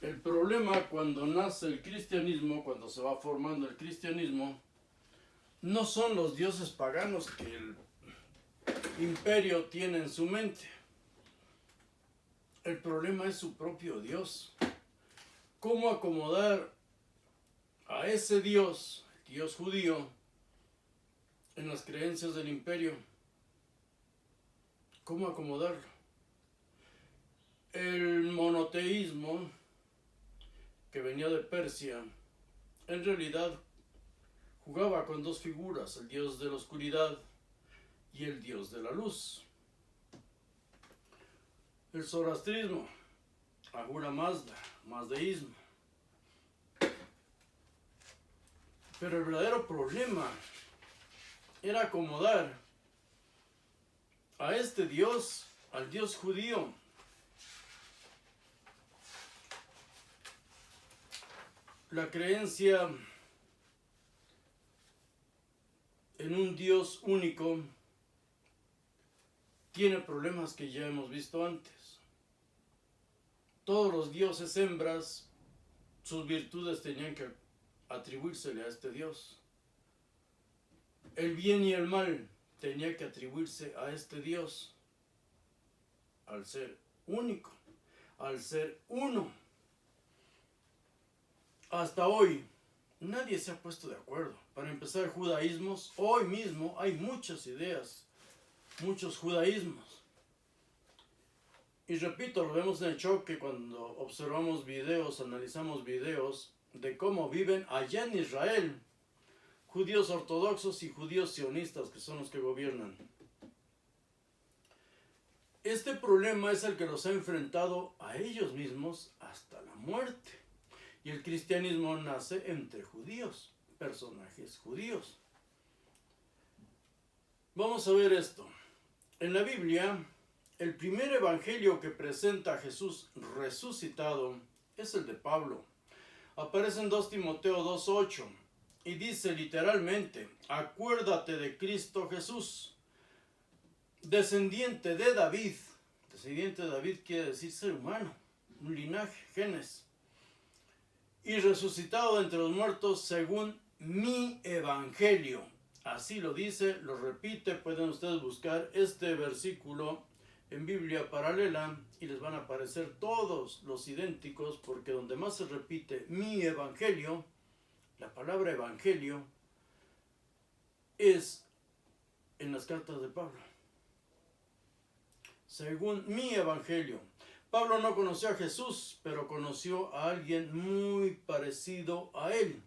El problema cuando nace el cristianismo, cuando se va formando el cristianismo, no son los dioses paganos que el imperio tiene en su mente. El problema es su propio Dios. ¿Cómo acomodar a ese Dios, el Dios judío, en las creencias del imperio? ¿Cómo acomodarlo? El monoteísmo que venía de Persia, en realidad jugaba con dos figuras, el dios de la oscuridad y el dios de la luz. El zoroastrismo, Ahura Mazda, mazdeísmo. Pero el verdadero problema era acomodar a este dios, al dios judío, la creencia en un Dios único tiene problemas que ya hemos visto antes. Todos los dioses hembras, sus virtudes tenían que atribuírsele a este Dios. El bien y el mal tenía que atribuirse a este Dios, al ser único, al ser uno. Hasta hoy, nadie se ha puesto de acuerdo. Para empezar, judaísmos, hoy mismo hay muchas ideas, muchos judaísmos. Y repito, lo vemos en el choque cuando observamos videos, analizamos videos de cómo viven allá en Israel judíos ortodoxos y judíos sionistas, que son los que gobiernan. Este problema es el que los ha enfrentado a ellos mismos hasta la muerte. Y el cristianismo nace entre judíos, personajes judíos. Vamos a ver esto. En la Biblia, el primer evangelio que presenta a Jesús resucitado es el de Pablo. Aparece en 2 Timoteo 2:8 y dice literalmente: acuérdate de Cristo Jesús, descendiente de David. Descendiente de David quiere decir ser humano, un linaje, genes. Y resucitado de entre los muertos según mi evangelio. Así lo dice, lo repite. Pueden ustedes buscar este versículo en Biblia paralela y les van a aparecer todos los idénticos, porque donde más se repite mi evangelio, la palabra evangelio, es en las cartas de Pablo. Según mi evangelio. Pablo no conoció a Jesús, pero conoció a alguien muy parecido a él,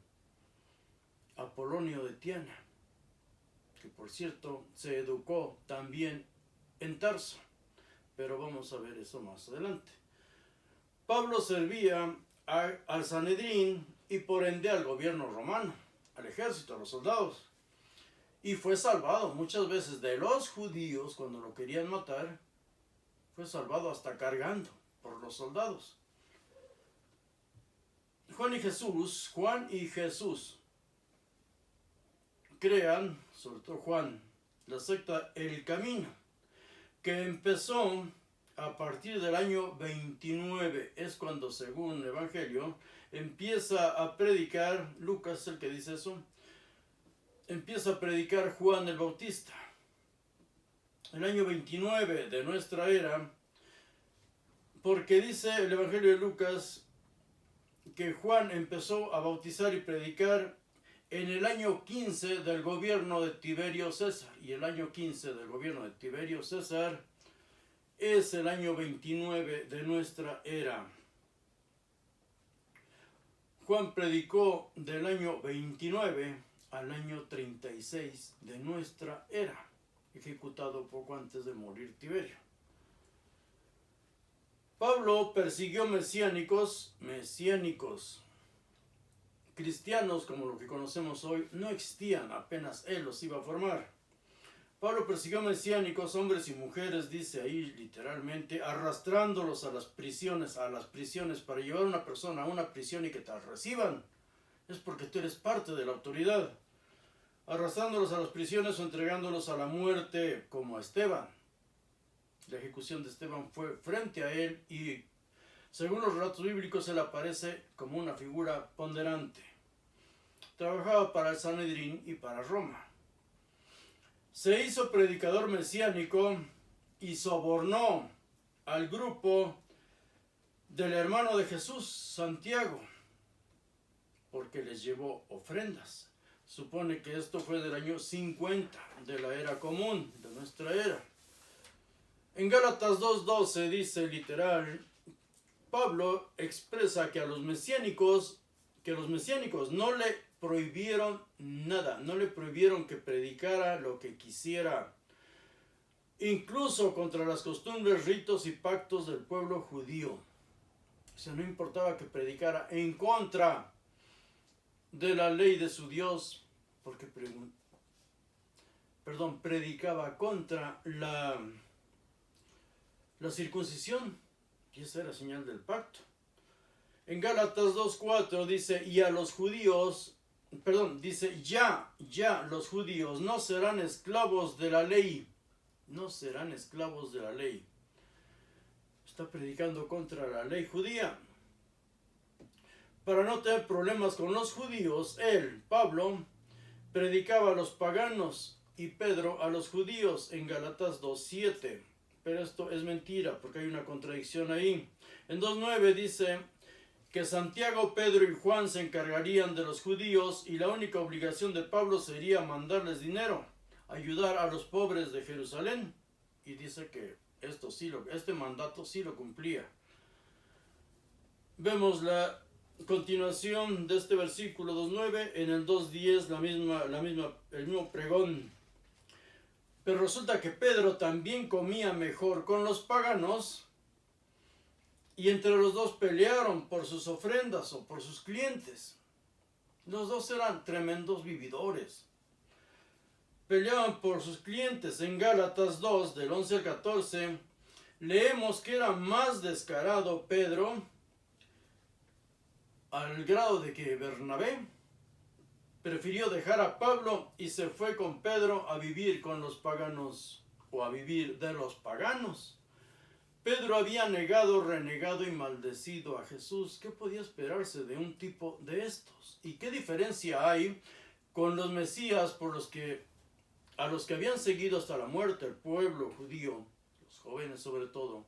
Apolonio de Tiana, que por cierto se educó también en Tarso, pero vamos a ver eso más adelante. Pablo servía al Sanedrín y por ende al gobierno romano, al ejército, a los soldados, y fue salvado muchas veces de los judíos cuando lo querían matar. Fue salvado hasta cargando por los soldados. Juan y Jesús crean, sobre todo Juan, la secta El Camino, que empezó a partir del año 29. Es cuando, según el Evangelio, empieza a predicar, Lucas es el que dice eso, empieza a predicar Juan el Bautista. El año 29 de nuestra era, porque dice el Evangelio de Lucas que Juan empezó a bautizar y predicar en el año 15 del gobierno de Tiberio César. Y el año 15 del gobierno de Tiberio César es el año 29 de nuestra era. Juan predicó del año 29 al año 36 de nuestra era, ejecutado poco antes de morir Tiberio. Pablo persiguió mesiánicos, cristianos como lo que conocemos hoy no existían, apenas él los iba a formar. Pablo persiguió mesiánicos, hombres y mujeres, dice ahí literalmente, arrastrándolos a las prisiones para llevar a una persona a una prisión y que te reciban. Es porque tú eres parte de la autoridad. Arrastrándolos a las prisiones o entregándolos a la muerte, como a Esteban. La ejecución de Esteban fue frente a él y Según los relatos bíblicos, él aparece como una figura ponderante. Trabajaba para el Sanedrín y para Roma. Se hizo predicador mesiánico y sobornó al grupo del hermano de Jesús, Santiago, porque les llevó ofrendas. Supone que esto fue del año 50 de la era común, de nuestra era. En Gálatas 2:12 dice literal, Pablo expresa que los mesiánicos no le prohibieron nada, no le prohibieron que predicara lo que quisiera, incluso contra las costumbres, ritos y pactos del pueblo judío. O sea, no importaba que predicara en contra de la ley de su Dios, porque predicaba contra la circuncisión, y esa era señal del pacto. En Gálatas 2:4 dice, ya los judíos no serán esclavos de la ley, no serán esclavos de la ley. Está predicando contra la ley judía. Para no tener problemas con los judíos, Pablo, predicaba a los paganos y Pedro a los judíos en Gálatas 2:7. Pero esto es mentira porque hay una contradicción ahí. En 2:9 dice que Santiago, Pedro y Juan se encargarían de los judíos y la única obligación de Pablo sería mandarles dinero, ayudar a los pobres de Jerusalén. Y dice que este mandato sí lo cumplía. Vemos la continuación de este versículo 2:9 en el 2:10, el mismo pregón. Pero resulta que Pedro también comía mejor con los paganos y entre los dos pelearon por sus ofrendas o por sus clientes. Los dos eran tremendos vividores. Peleaban por sus clientes. En Gálatas 2, del 11 al 14, leemos que era más descarado Pedro al grado de que Bernabé prefirió dejar a Pablo y se fue con Pedro a vivir con los paganos o a vivir de los paganos. Pedro había renegado y maldecido a Jesús. ¿Qué podía esperarse de un tipo de estos? ¿Y qué diferencia hay con los Mesías a los que habían seguido hasta la muerte el pueblo judío, los jóvenes sobre todo,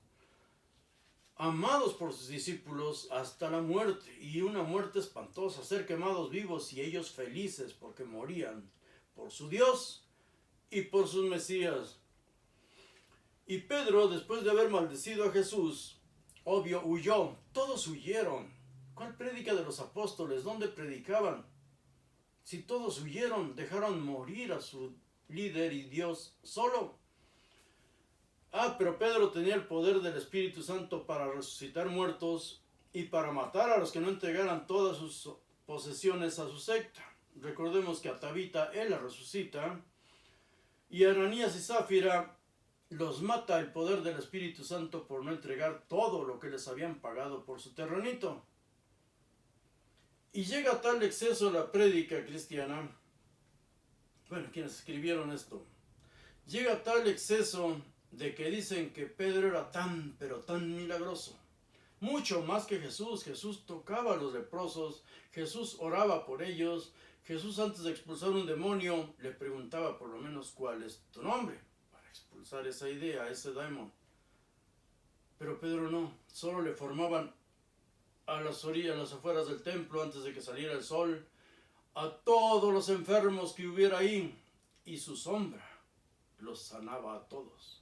amados por sus discípulos hasta la muerte, y una muerte espantosa, ser quemados vivos y ellos felices porque morían por su Dios y por sus Mesías? Y Pedro, después de haber maldecido a Jesús, obvio, huyó. Todos huyeron. ¿Cuál prédica de los apóstoles? ¿Dónde predicaban? Si todos huyeron, dejaron morir a su líder y Dios solo. Pero Pedro tenía el poder del Espíritu Santo para resucitar muertos y para matar a los que no entregaran todas sus posesiones a su secta. Recordemos que a Tabita él la resucita y a Ananías y Zafira los mata el poder del Espíritu Santo por no entregar todo lo que les habían pagado por su terrenito. Y llega a tal exceso la prédica cristiana, quienes escribieron esto, llega a tal exceso de que dicen que Pedro era tan, pero tan milagroso, mucho más que Jesús. Jesús tocaba a los leprosos, Jesús oraba por ellos, Jesús antes de expulsar un demonio le preguntaba por lo menos cuál es tu nombre, para expulsar esa idea, ese daimon. Pero Pedro no, solo le formaban a las orillas, a las afueras del templo antes de que saliera el sol, a todos los enfermos que hubiera ahí, y su sombra los sanaba a todos.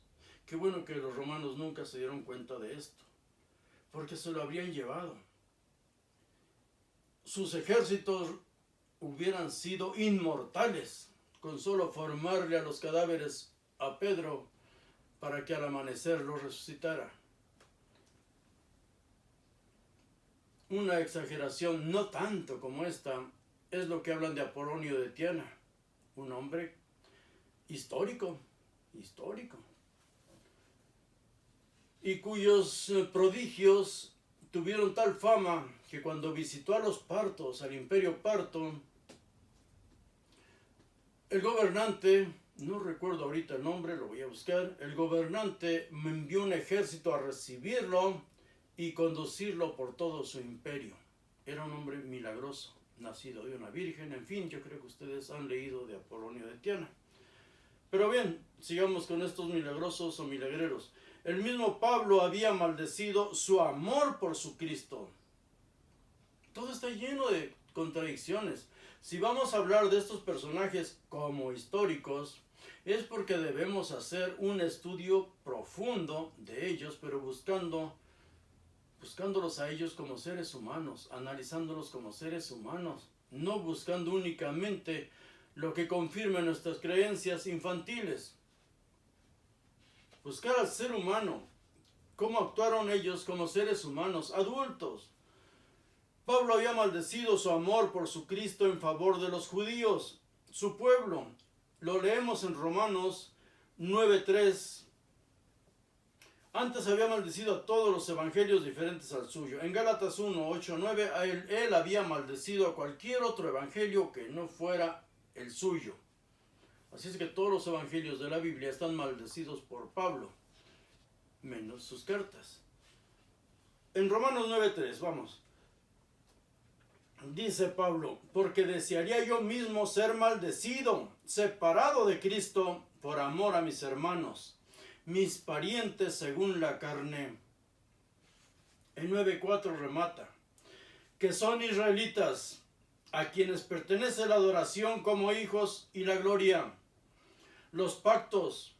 Qué bueno que los romanos nunca se dieron cuenta de esto, porque se lo habrían llevado. Sus ejércitos hubieran sido inmortales con solo formarle a los cadáveres a Pedro para que al amanecer los resucitara. Una exageración no tanto como esta es lo que hablan de Apolonio de Tiana, un hombre histórico, y cuyos prodigios tuvieron tal fama que cuando visitó a los partos, al imperio parto, el gobernante, no recuerdo ahorita el nombre, lo voy a buscar, el gobernante me envió un ejército a recibirlo y conducirlo por todo su imperio. Era un hombre milagroso, nacido de una virgen, en fin, yo creo que ustedes han leído de Apolonio de Tiana. Pero bien, sigamos con estos milagrosos o milagreros. El mismo Pablo había maldecido su amor por su Cristo. Todo está lleno de contradicciones. Si vamos a hablar de estos personajes como históricos, es porque debemos hacer un estudio profundo de ellos, pero buscándolos a ellos como seres humanos, analizándolos como seres humanos, no buscando únicamente lo que confirme nuestras creencias infantiles. Buscar al ser humano, cómo actuaron ellos como seres humanos, adultos. Pablo había maldecido su amor por su Cristo en favor de los judíos, su pueblo. Lo leemos en Romanos 9:3. Antes había maldecido a todos los evangelios diferentes al suyo. En Gálatas 1:8-9, él había maldecido a cualquier otro evangelio que no fuera el suyo. Así es que todos los evangelios de la Biblia están maldecidos por Pablo, menos sus cartas. En Romanos 9:3, vamos. Dice Pablo, porque desearía yo mismo ser maldecido, separado de Cristo, por amor a mis hermanos, mis parientes según la carne. En 9:4 remata, que son israelitas, a quienes pertenece la adoración como hijos y la gloria, los pactos,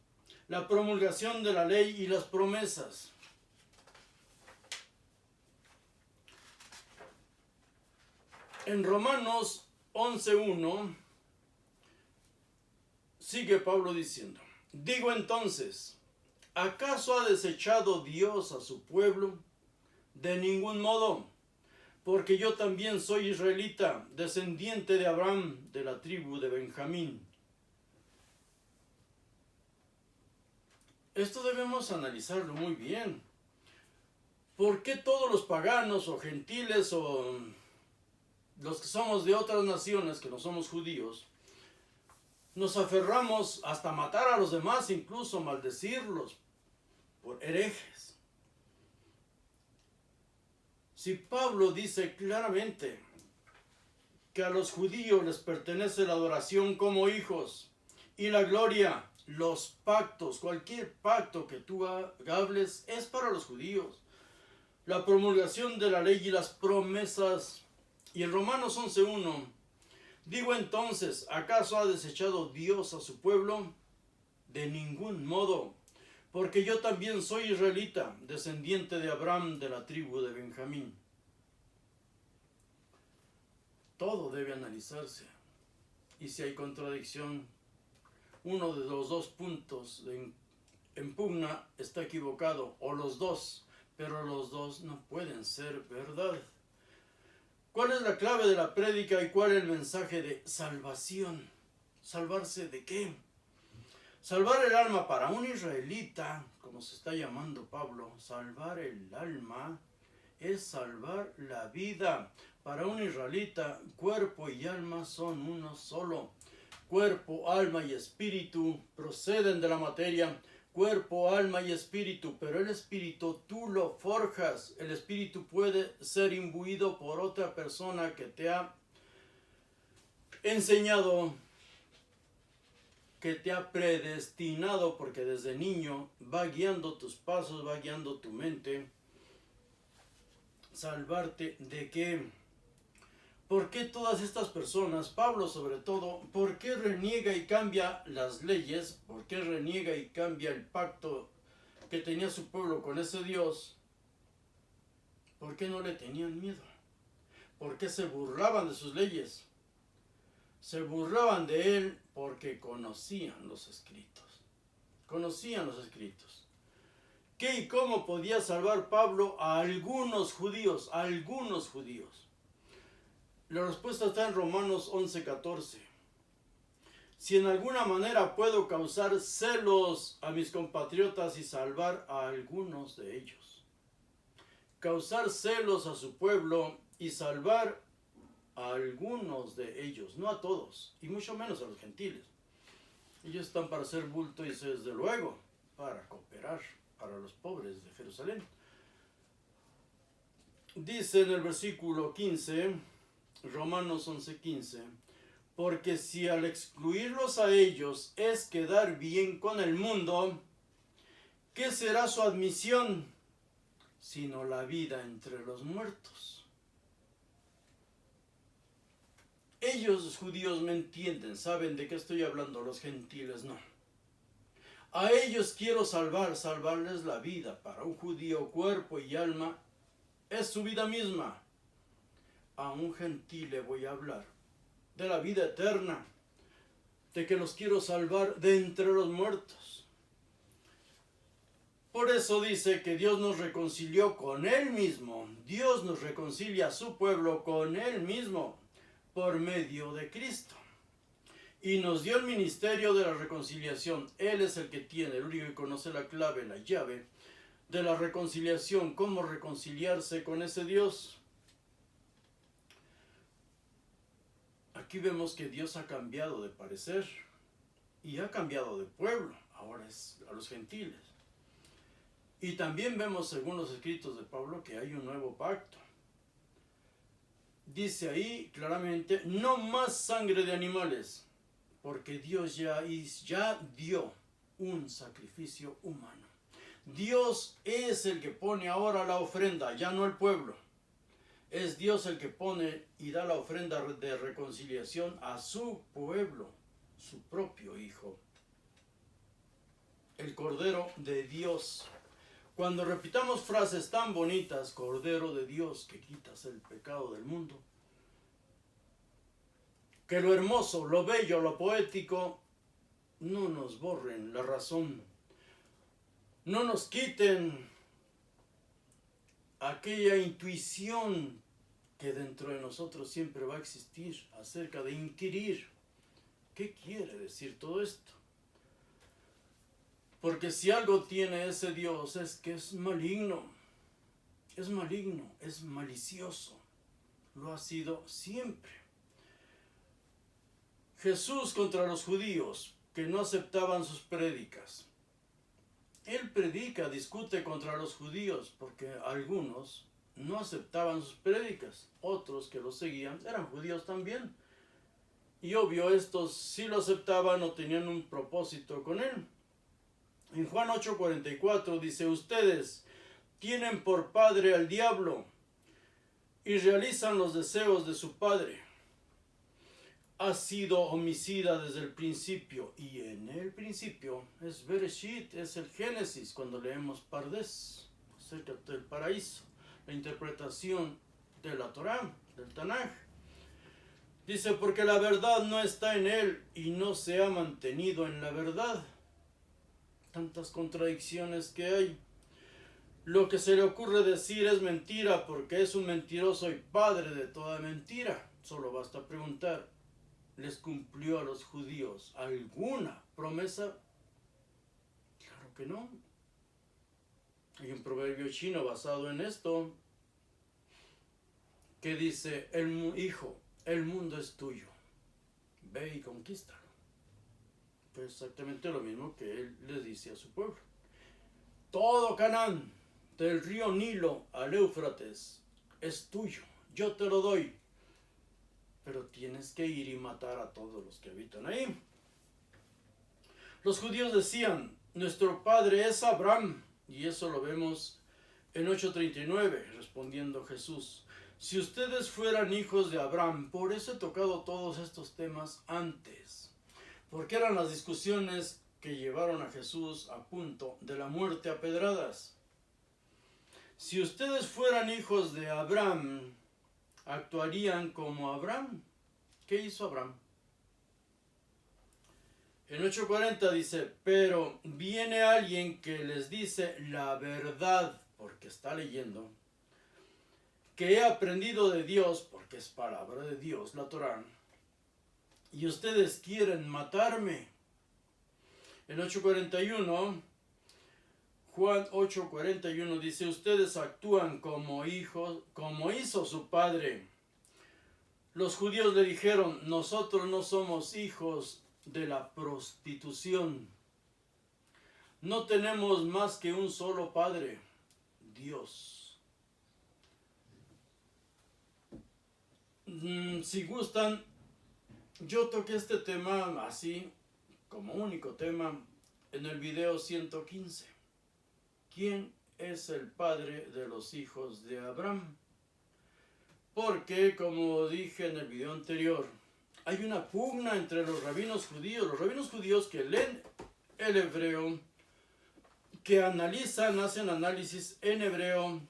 la promulgación de la ley y las promesas. En Romanos 11:1 sigue Pablo diciendo, digo entonces, ¿acaso ha desechado Dios a su pueblo? De ningún modo, porque yo también soy israelita, descendiente de Abraham, de la tribu de Benjamín. Esto debemos analizarlo muy bien. ¿Por qué todos los paganos o gentiles o los que somos de otras naciones, que no somos judíos, nos aferramos hasta matar a los demás, incluso maldecirlos por herejes? Si Pablo dice claramente que a los judíos les pertenece la adoración como hijos y la gloria, los pactos, cualquier pacto que tú hables es para los judíos, la promulgación de la ley y las promesas. Y en Romanos 11:1, digo entonces, ¿acaso ha desechado Dios a su pueblo? De ningún modo, porque yo también soy israelita, descendiente de Abraham, de la tribu de Benjamín. Todo debe analizarse. Y si hay contradicción, uno de los dos puntos en pugna está equivocado, o los dos, pero los dos no pueden ser verdad. ¿Cuál es la clave de la prédica y cuál es el mensaje de salvación? ¿Salvarse de qué? Salvar el alma para un israelita, como se está llamando Pablo, salvar el alma es salvar la vida. Para un israelita, cuerpo y alma son uno solo. Cuerpo, alma y espíritu proceden de la materia. Cuerpo, alma y espíritu, pero el espíritu tú lo forjas. El espíritu puede ser imbuido por otra persona que te ha enseñado, que te ha predestinado, porque desde niño va guiando tus pasos, va guiando tu mente. ¿Salvarte de qué? ¿Por qué todas estas personas, Pablo sobre todo, por qué reniega y cambia las leyes? ¿Por qué reniega y cambia el pacto que tenía su pueblo con ese Dios? ¿Por qué no le tenían miedo? ¿Por qué se burlaban de sus leyes? Se burlaban de él porque conocían los escritos. Conocían los escritos. ¿Qué y cómo podía salvar Pablo a algunos judíos? A algunos judíos. La respuesta está en Romanos 11:14. Si en alguna manera puedo causar celos a mis compatriotas y salvar a algunos de ellos. Causar celos a su pueblo y salvar a algunos de ellos, no a todos, y mucho menos a los gentiles. Ellos están para hacer bulto y desde luego para cooperar para los pobres de Jerusalén. Dice en el versículo 15, Romanos 11:15, porque si al excluirlos a ellos es quedar bien con el mundo, ¿qué será su admisión sino la vida entre los muertos? Ellos, los judíos, me entienden, saben de qué estoy hablando, los gentiles no. A ellos quiero salvarles la vida. Para un judío, cuerpo y alma es su vida misma. A un gentil le voy a hablar de la vida eterna, de que los quiero salvar de entre los muertos. Por eso dice que Dios nos reconcilió con Él mismo. Dios nos reconcilia a su pueblo con Él mismo por medio de Cristo. Y nos dio el ministerio de la reconciliación. Él es el que tiene, el único que conoce la clave, la llave de la reconciliación. ¿Cómo reconciliarse con ese Dios? Aquí vemos que Dios ha cambiado de parecer y ha cambiado de pueblo. Ahora es a los gentiles. Y también vemos, según los escritos de Pablo, que hay un nuevo pacto. Dice ahí claramente, no más sangre de animales, porque Dios ya dio un sacrificio humano. Dios es el que pone ahora la ofrenda, ya no el pueblo. Es Dios el que pone y da la ofrenda de reconciliación a su pueblo, su propio Hijo. El Cordero de Dios. Cuando repitamos frases tan bonitas, Cordero de Dios que quitas el pecado del mundo, que lo hermoso, lo bello, lo poético, no nos borren la razón, no nos quiten aquella intuición que dentro de nosotros siempre va a existir acerca de inquirir. ¿Qué quiere decir todo esto? Porque si algo tiene ese Dios es que es maligno, es malicioso, lo ha sido siempre. Jesús contra los judíos que no aceptaban sus prédicas. Él predica, discute contra los judíos porque algunos no aceptaban sus prédicas, otros que lo seguían eran judíos también. Y obvio, estos sí lo aceptaban o tenían un propósito con él. En Juan 8:44 dice, ustedes tienen por padre al diablo y realizan los deseos de su padre. Ha sido homicida desde el principio, y en el principio es Bereshit, es el Génesis, cuando leemos Pardes, acerca del paraíso, la interpretación de la Torá, del Tanaj. Dice, porque la verdad no está en él y no se ha mantenido en la verdad. Tantas contradicciones que hay. Lo que se le ocurre decir es mentira porque es un mentiroso y padre de toda mentira. Solo basta preguntar, ¿les cumplió a los judíos alguna promesa? Claro que no. Hay un proverbio chino basado en esto que dice, hijo, el mundo es tuyo, ve y conquístalo. Pues exactamente lo mismo que él le dice a su pueblo. Todo Canaán, del río Nilo al Éufrates, es tuyo, yo te lo doy. Pero tienes que ir y matar a todos los que habitan ahí. Los judíos decían, nuestro padre es Abraham, y eso lo vemos en 8:39, respondiendo Jesús. Si ustedes fueran hijos de Abraham, por eso he tocado todos estos temas antes, porque eran las discusiones que llevaron a Jesús a punto de la muerte a pedradas. Si ustedes fueran hijos de Abraham, actuarían como Abraham. ¿Qué hizo Abraham? En 8:40 dice, pero viene alguien que les dice la verdad, porque está leyendo, que he aprendido de Dios, porque es palabra de Dios, la Torá, y ustedes quieren matarme. En 8:41, Juan 8:41 dice, ustedes actúan como hijos, como hizo su padre. Los judíos le dijeron, nosotros no somos hijos de la prostitución. No tenemos más que un solo padre, Dios. Si gustan, yo toqué este tema así, como único tema, en el video 115. ¿Quién es el padre de los hijos de Abraham? Porque, como dije en el video anterior, hay una pugna entre los rabinos judíos que leen el hebreo, que analizan, hacen análisis en hebreo.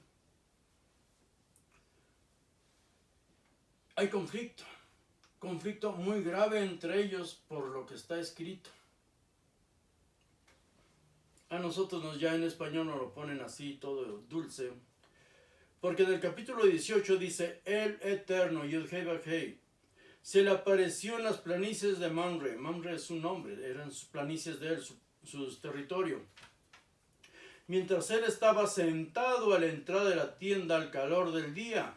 Hay conflicto muy grave entre ellos por lo que está escrito. A nosotros ya en español nos lo ponen así, todo dulce. Porque en el capítulo 18 dice, el Eterno, Yud-Hei-Vah-Hei, se le apareció en las planicies de Mamre. Mamre es su nombre, eran sus planicies de él, su territorio. Mientras él estaba sentado a la entrada de la tienda al calor del día,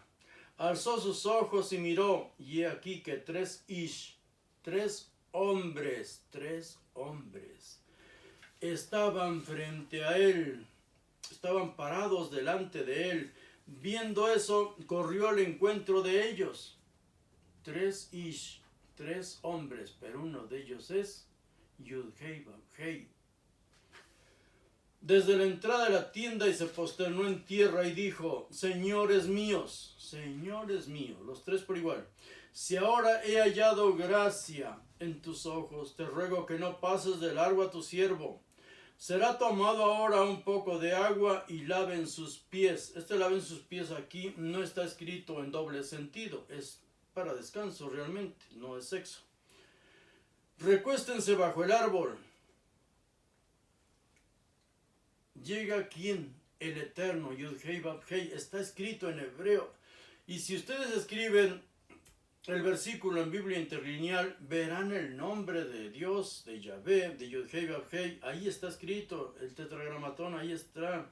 alzó sus ojos y miró, y he aquí que tres hombres, estaban frente a él, estaban parados delante de él. Viendo eso, corrió al encuentro de ellos. Tres hombres, pero uno de ellos es Yud-Hei-Vah-Hei. Desde la entrada de la tienda y se posternó en tierra y dijo, señores míos, los tres por igual, si ahora he hallado gracia en tus ojos, te ruego que no pases de largo a tu siervo. Será tomado ahora un poco de agua y laven sus pies. Laven sus pies aquí no está escrito en doble sentido, es para descanso realmente, no es sexo. Recuéstense bajo el árbol. Llega quien, el Eterno, Yud-Hei-Vah-Hei, está escrito en hebreo. Y si ustedes escriben el versículo en Biblia interlineal, verán el nombre de Dios, de Yahvé, de Yud-Hei-Vah-Hei. Ahí está escrito, el tetragramatón, ahí está.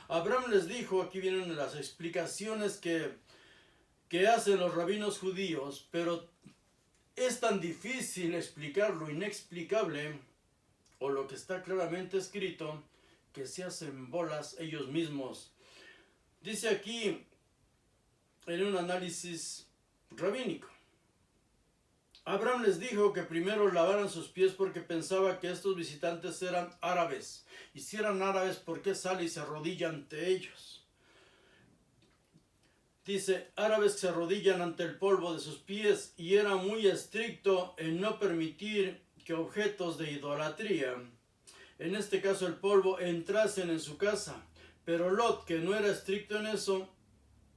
Abraham les dijo, aquí vienen las explicaciones que hacen los rabinos judíos, pero es tan difícil explicar lo inexplicable, o lo que está claramente escrito, que se hacen bolas ellos mismos. Dice aquí, en un análisis rabínico, Abraham les dijo que primero lavaran sus pies porque pensaba que estos visitantes eran árabes. Y si eran árabes, ¿por qué sale y se arrodilla ante ellos? Dice, árabes se arrodillan ante el polvo de sus pies, y era muy estricto en no permitir que objetos de idolatría, en este caso el polvo, entrasen en su casa. Pero Lot, que no era estricto en eso,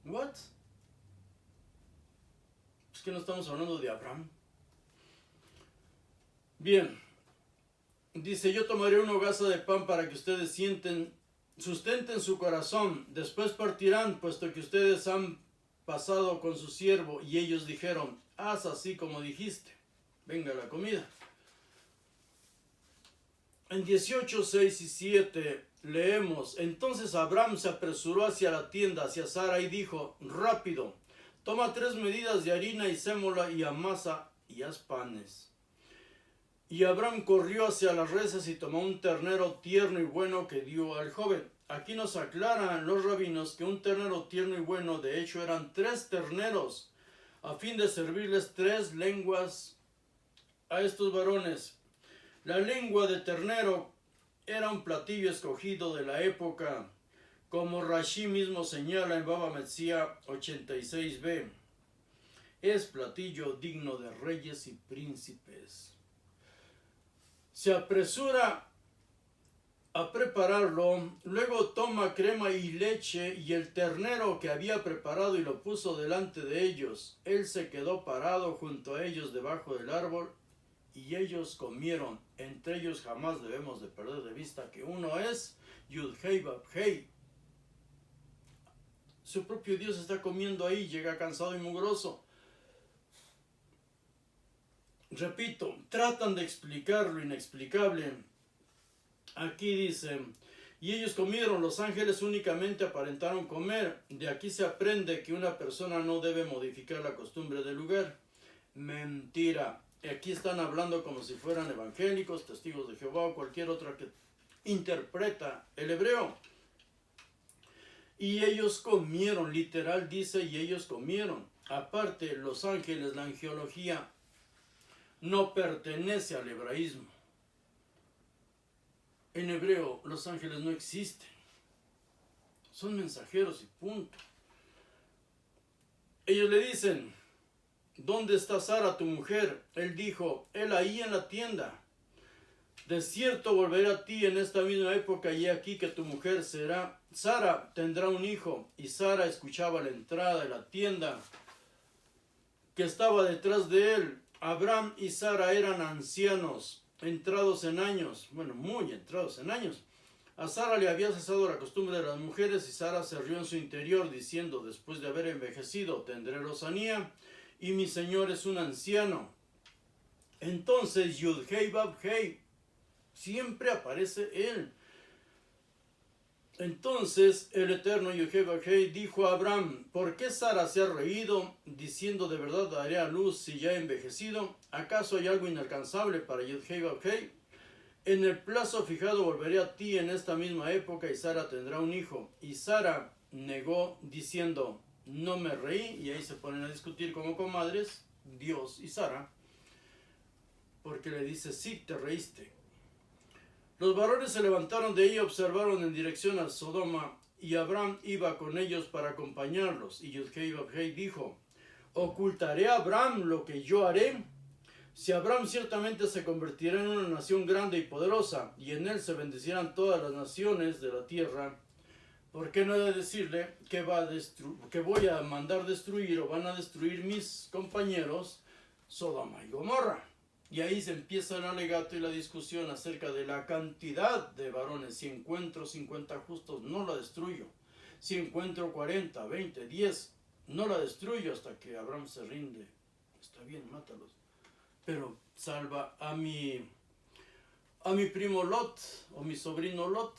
¿what? Es que no estamos hablando de Abraham. Bien, dice, yo tomaré una hogaza de pan para que ustedes sustenten su corazón, después partirán, puesto que ustedes han pasado con su siervo. Y ellos dijeron, haz así como dijiste, venga la comida. En 18, 6 y 7 leemos, entonces Abraham se apresuró hacia la tienda, hacia Sara, y dijo, rápido, toma 3 medidas de harina y sémola y amasa y haz panes. Y Abraham corrió hacia las reses y tomó un ternero tierno y bueno que dio al joven. Aquí nos aclaran los rabinos que un ternero tierno y bueno, de hecho eran 3 terneros, a fin de servirles 3 lenguas a estos varones. La lengua de ternero era un platillo escogido de la época, como Rashi mismo señala en Baba Metzia 86b. Es platillo digno de reyes y príncipes. Se apresura a prepararlo, luego toma crema y leche y el ternero que había preparado y lo puso delante de ellos. Él se quedó parado junto a ellos debajo del árbol y ellos comieron. Entre ellos jamás debemos de perder de vista que uno es Yud-Hei-Vah-Hei. Su propio Dios está comiendo ahí, llega cansado y mugroso. Repito, tratan de explicar lo inexplicable. Aquí dice, y ellos comieron, los ángeles únicamente aparentaron comer. De aquí se aprende que una persona no debe modificar la costumbre del lugar. Mentira. Aquí están hablando como si fueran evangélicos, testigos de Jehová o cualquier otra que interpreta el hebreo. Y ellos comieron, literal dice, y ellos comieron. Aparte, los ángeles, la angelología, no pertenece al hebraísmo. En hebreo, los ángeles no existen. Son mensajeros y punto. Ellos le dicen, ¿dónde está Sara, tu mujer? Él dijo, él ahí en la tienda. De cierto volveré a ti en esta misma época y aquí que tu mujer será. Sara tendrá un hijo. Y Sara escuchaba la entrada de la tienda que estaba detrás de él. Abraham y Sara eran ancianos, entrados en años, bueno, muy entrados en años. A Sara le había cesado la costumbre de las mujeres y Sara se rió en su interior diciendo, después de haber envejecido tendré lozanía y mi señor es un anciano. Entonces Yud-Hei Bab-Hei, siempre aparece él. Entonces el eterno Yud-Hei Bab-Hei dijo a Abraham, ¿por qué Sara se ha reído diciendo de verdad daré a luz si ya he envejecido? ¿Acaso hay algo inalcanzable para Yud-Hei Bab-Hei? En el plazo fijado volveré a ti en esta misma época y Sara tendrá un hijo. Y Sara negó diciendo, no me reí, y ahí se ponen a discutir como comadres, Dios y Sara, porque le dice, sí, te reíste. Los varones se levantaron de ahí y observaron en dirección a Sodoma, y Abraham iba con ellos para acompañarlos. Y Yud-Hei Bab-Hei dijo, ¿ocultaré a Abraham lo que yo haré? Si Abraham ciertamente se convertirá en una nación grande y poderosa, y en él se bendecirán todas las naciones de la tierra, ¿por qué no he de decirle que voy a mandar destruir o van a destruir mis compañeros Sodoma y Gomorra? Y ahí se empieza el alegato y la discusión acerca de la cantidad de varones. Si encuentro 50 justos, no la destruyo. Si encuentro 40, 20, 10, no la destruyo hasta que Abraham se rinde. Está bien, mátalos. Pero salva a mi primo Lot o mi sobrino Lot.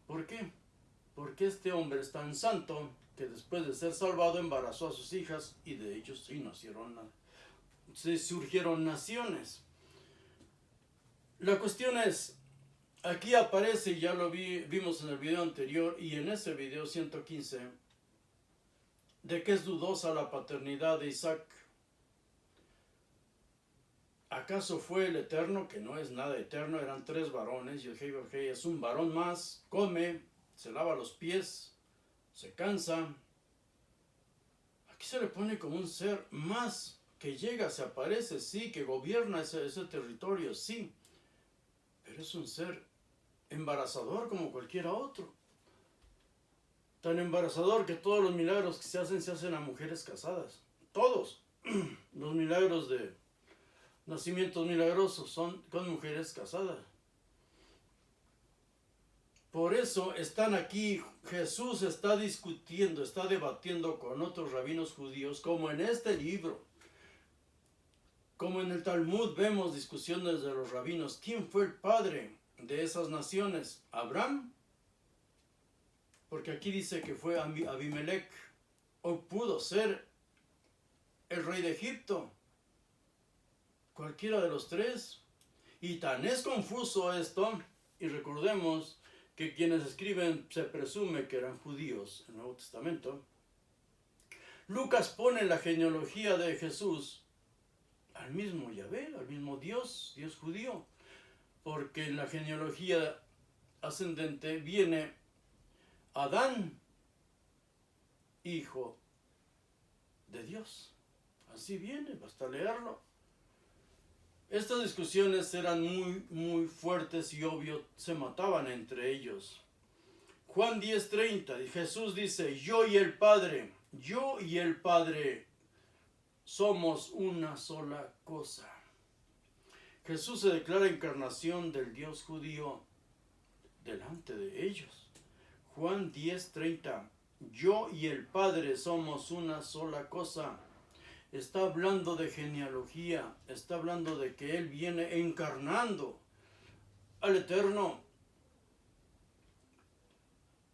¿Por qué? Porque este hombre es tan santo que después de ser salvado embarazó a sus hijas y de ellos sí surgieron naciones. La cuestión es, aquí aparece, ya lo vimos en el video anterior y en ese video 115, de que es dudosa la paternidad de Isaac. ¿Acaso fue el Eterno, que no es nada eterno? Eran 3 varones, Yud-Hei Bab-Hei es un varón más, come, se lava los pies, se cansa. Aquí se le pone como un ser más, que llega, se aparece, sí, que gobierna ese territorio, sí, pero es un ser embarazador como cualquiera otro. Tan embarazador que todos los milagros que se hacen a mujeres casadas. Todos los milagros de nacimientos milagrosos son con mujeres casadas. Por eso están aquí, Jesús está discutiendo, está debatiendo con otros rabinos judíos, como en este libro. Como en el Talmud vemos discusiones de los rabinos. ¿Quién fue el padre de esas naciones? ¿Abraham? Porque aquí dice que fue Abimelech. O pudo ser el rey de Egipto. Cualquiera de los 3. Y tan es confuso esto. Y recordemos que quienes escriben se presume que eran judíos en el Nuevo Testamento. Lucas pone la genealogía de Jesús al mismo Yahvé, al mismo Dios judío, porque en la genealogía ascendente viene Adán, hijo de Dios. Así viene, basta leerlo. Estas discusiones eran muy fuertes y obvio se mataban entre ellos. Juan 10:30, Jesús dice, yo y el Padre somos una sola cosa. Jesús se declara encarnación del Dios judío delante de ellos. Juan 10:30, yo y el Padre somos una sola cosa. Está hablando de genealogía, está hablando de que Él viene encarnando al Eterno.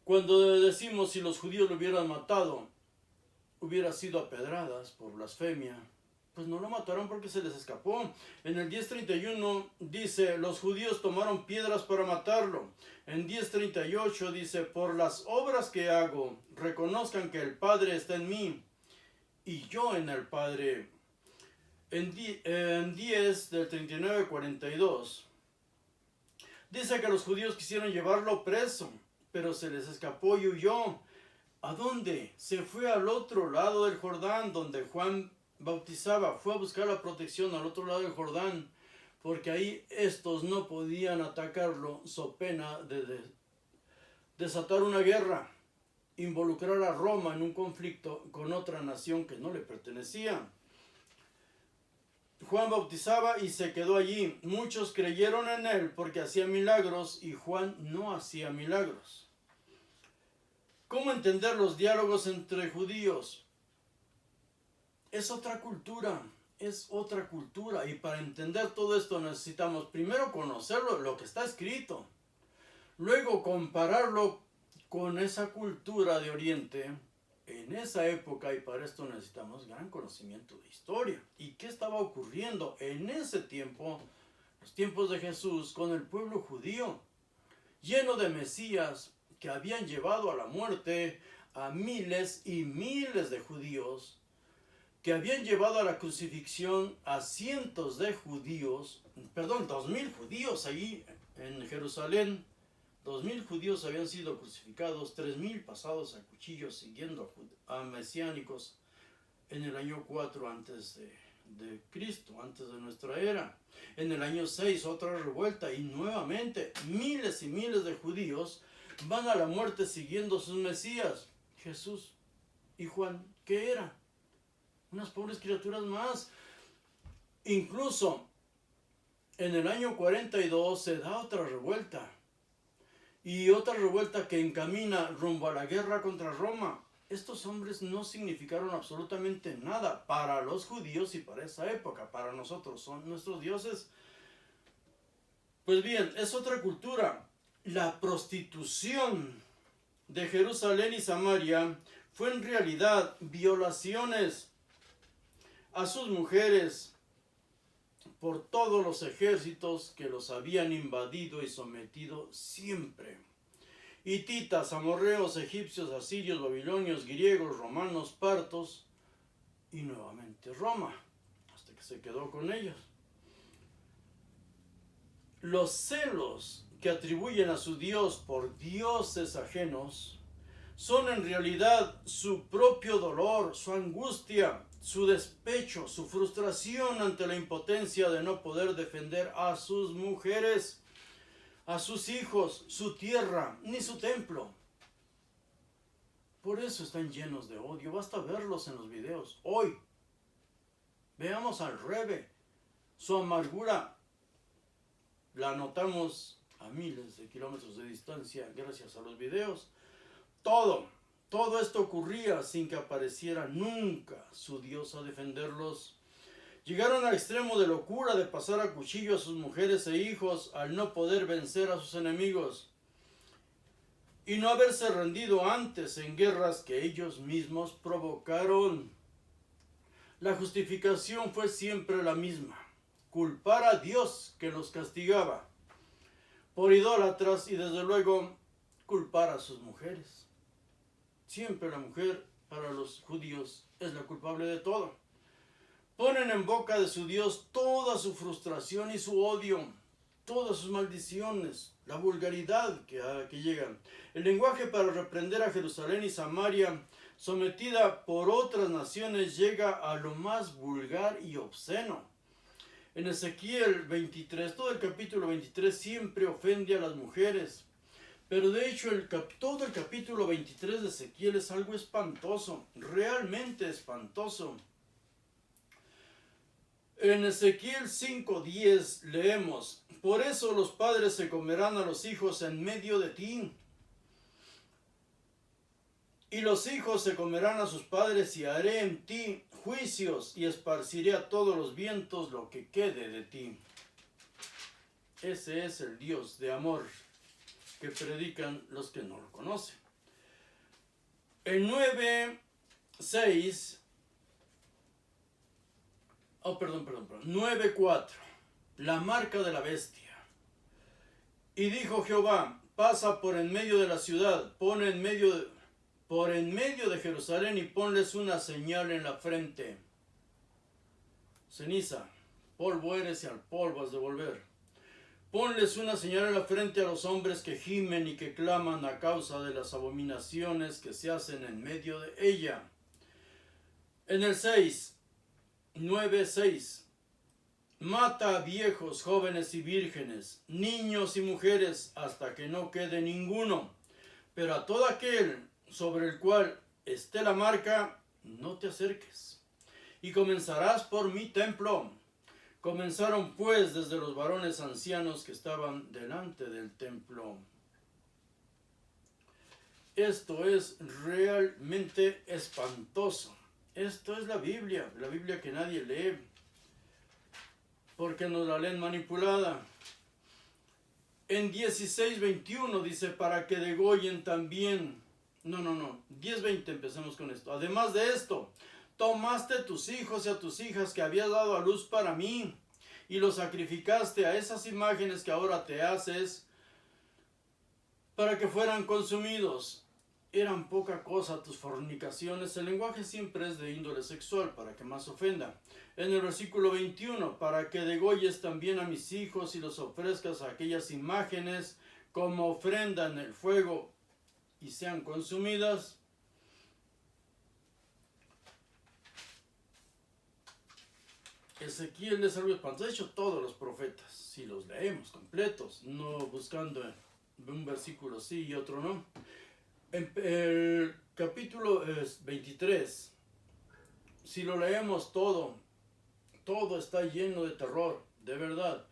Cuando decimos si los judíos lo hubieran matado, hubiera sido a pedradas por blasfemia. pues no lo mataron porque se les escapó. En el 10:31 dice, los judíos tomaron piedras para matarlo. En 10:38 dice, por las obras que hago, reconozcan que el Padre está en mí y yo en el Padre. En 10 del 39-42 dice que los judíos quisieron llevarlo preso, pero se les escapó y huyó. ¿A dónde? Se fue al otro lado del Jordán, donde Juan bautizaba. Fue a buscar la protección al otro lado del Jordán, porque ahí estos no podían atacarlo, so pena de desatar una guerra, involucrar a Roma en un conflicto con otra nación que no le pertenecía. Juan bautizaba y se quedó allí. Muchos creyeron en él porque hacía milagros y Juan no hacía milagros. ¿Cómo entender los diálogos entre judíos? Es otra cultura, y para entender todo esto necesitamos primero conocerlo, lo que está escrito, luego compararlo con esa cultura de Oriente en esa época, y para esto necesitamos gran conocimiento de historia y qué estaba ocurriendo en ese tiempo, los tiempos de Jesús, con el pueblo judío, lleno de mesías que habían llevado a la muerte a miles y miles de judíos, que habían llevado a la crucifixión a cientos de judíos, 2,000 judíos allí en Jerusalén. 2,000 judíos habían sido crucificados, 3,000 pasados a cuchillo siguiendo a mesiánicos en el año 4 antes de Cristo, antes de nuestra era. En el año 6 otra revuelta y nuevamente miles y miles de judíos van a la muerte siguiendo a sus mesías. Jesús y Juan, ¿qué era? Unas pobres criaturas más. Incluso en el año 42 se da otra revuelta. Y otra revuelta que encamina rumbo a la guerra contra Roma. Estos hombres no significaron absolutamente nada para los judíos y para esa época. Para nosotros son nuestros dioses. Pues bien, es otra cultura. La prostitución de Jerusalén y Samaria fue en realidad violaciones a sus mujeres por todos los ejércitos que los habían invadido y sometido siempre. Hititas, amorreos, egipcios, asirios, babilonios, griegos, romanos, partos y nuevamente Roma, hasta que se quedó con ellos. Los celos que atribuyen a su Dios por dioses ajenos son en realidad su propio dolor, su angustia, su despecho, su frustración ante la impotencia de no poder defender a sus mujeres, a sus hijos, su tierra, ni su templo. Por eso están llenos de odio. Basta verlos en los videos. Hoy, veamos al Rebbe. Su amargura la notamos a miles de kilómetros de distancia gracias a los videos. Todo esto ocurría sin que apareciera nunca su Dios a defenderlos. Llegaron al extremo de locura de pasar a cuchillo a sus mujeres e hijos al no poder vencer a sus enemigos y no haberse rendido antes en guerras que ellos mismos provocaron. La justificación fue siempre la misma: culpar a Dios que los castigaba por idólatras y desde luego culpar a sus mujeres. Siempre la mujer para los judíos es la culpable de todo. Ponen en boca de su Dios toda su frustración y su odio, todas sus maldiciones, la vulgaridad que llegan. El lenguaje para reprender a Jerusalén y Samaria, sometida por otras naciones, llega a lo más vulgar y obsceno. En Ezequiel 23, todo el capítulo 23 siempre ofende a las mujeres. Pero de hecho todo el capítulo 23 de Ezequiel es algo espantoso, realmente espantoso. En Ezequiel 5:10 leemos: por eso los padres se comerán a los hijos en medio de ti, y los hijos se comerán a sus padres, y haré en ti juicios, y esparciré a todos los vientos lo que quede de ti. Ese es el Dios de amor que predican los que no lo conocen. En 9:6 9:4. La marca de la bestia. Y dijo Jehová, pasa por en medio de la ciudad, por en medio de Jerusalén, y ponles una señal en la frente. Ceniza, polvo eres y al polvo has de volver. Ponles una señal en la frente a los hombres que gimen y que claman a causa de las abominaciones que se hacen en medio de ella. En el 9:6. Mata a viejos, jóvenes y vírgenes, niños y mujeres, hasta que no quede ninguno. Pero a todo aquel sobre el cual esté la marca, no te acerques. Y comenzarás por mi templo. Comenzaron pues desde los varones ancianos que estaban delante del templo. Esto es realmente espantoso. Esto es la Biblia que nadie lee, porque nos la leen manipulada. En 16:21 dice, para que degollen también. 10:20, empecemos con esto. Además de esto, tomaste tus hijos y a tus hijas que habías dado a luz para mí, y los sacrificaste a esas imágenes que ahora te haces, para que fueran consumidos. Eran poca cosa tus fornicaciones. El lenguaje siempre es de índole sexual, para que más ofenda. En el versículo 21, para que degolles también a mis hijos y los ofrezcas a aquellas imágenes como ofrenda en el fuego y sean consumidas. Ezequiel es algo espantoso. De hecho, todos los profetas, si los leemos completos, no buscando un versículo sí y otro no. En el capítulo 23, si lo leemos todo está lleno de terror, de verdad.